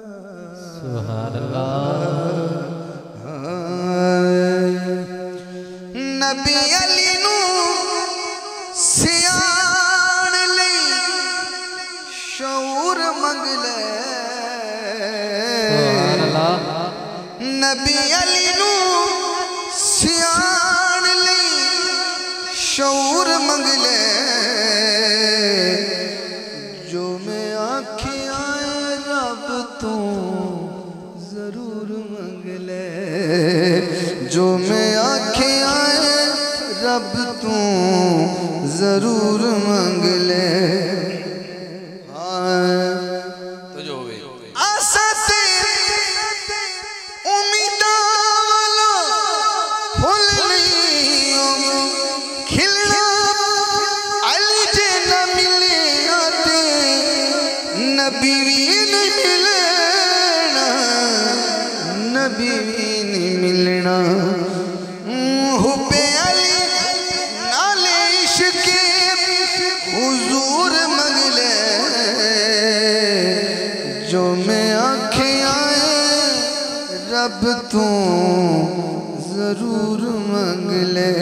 سبحان اللہ نبی علی نو سیان لئی شعور منگ لے سبحان اللہ نبی علی نو سیان لئی شعور منگ لے جو میں آنکھیں آئے رب تو ضرور منگ لے جو میں آنکھیں آئے رب تو ضرور منگ لے تو جو ہوئے آسا تیرے امیداں والا پھول نہیں کھلنا علی جے نہ ملے آتے نبی بھی نہیں ملنا نبی بھی نہیں ملنا حب علی نالے عشق حضور منگ لے جو میں آنکھیں آئے رب تو ضرور منگ لے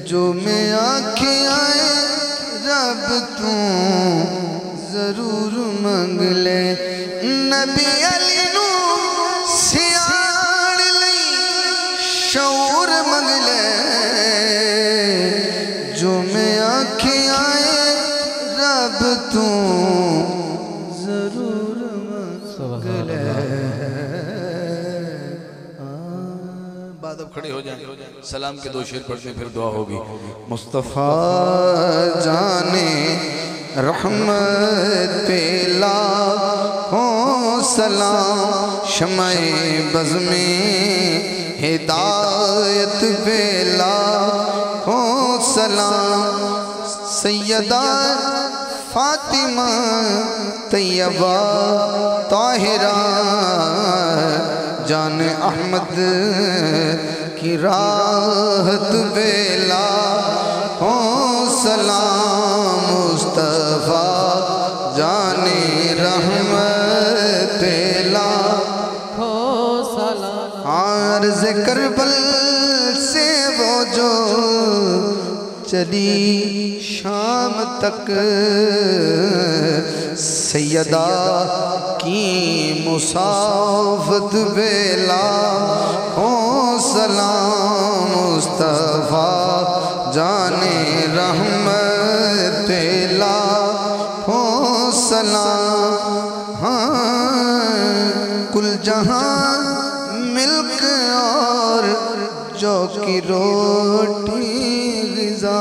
جو میں آنکھیں آئے رب تو ضرور منگ لے نبی علی نو سیان لئی شعور منگ لے جو میں آنکھیں آئے رب تو ضرور منگ لے بعد اب کھڑے ہو جائیں سلام کے دو شعر پڑھتے پھر دعا ہوگی مصطفیٰ جانے رحمت پہ لاکھوں سلام شمع بز میں ہدایت پہ لاکھوں سلام سیدہ فاطمہ طیبہ طاہرہ جان احمد کی راحت پہ لاکھوں سلام مصطفیٰ جان رحمت پہ لاکھوں سلام عرض کربل سے وہ جو چلی شام تک سیدہ کی مسافت پہ لاکھوں سلام مصطفیٰ جان رحمت پہ لاکھوں سلام کل جہاں ملک اور جو کی روٹی غذا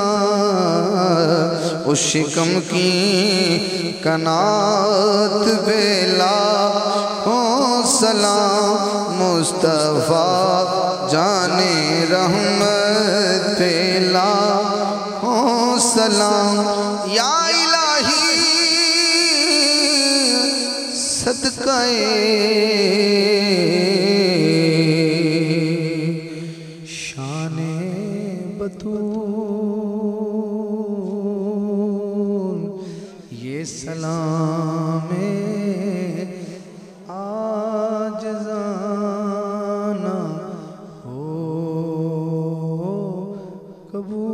اس شکم کی قناعت پہ لاکھوں سلام مصطفیٰ جان رحمت پہ لاکھوں سلام یا الہی صدقہ شان بطول یہ سلام عاجزانہ ہو قبول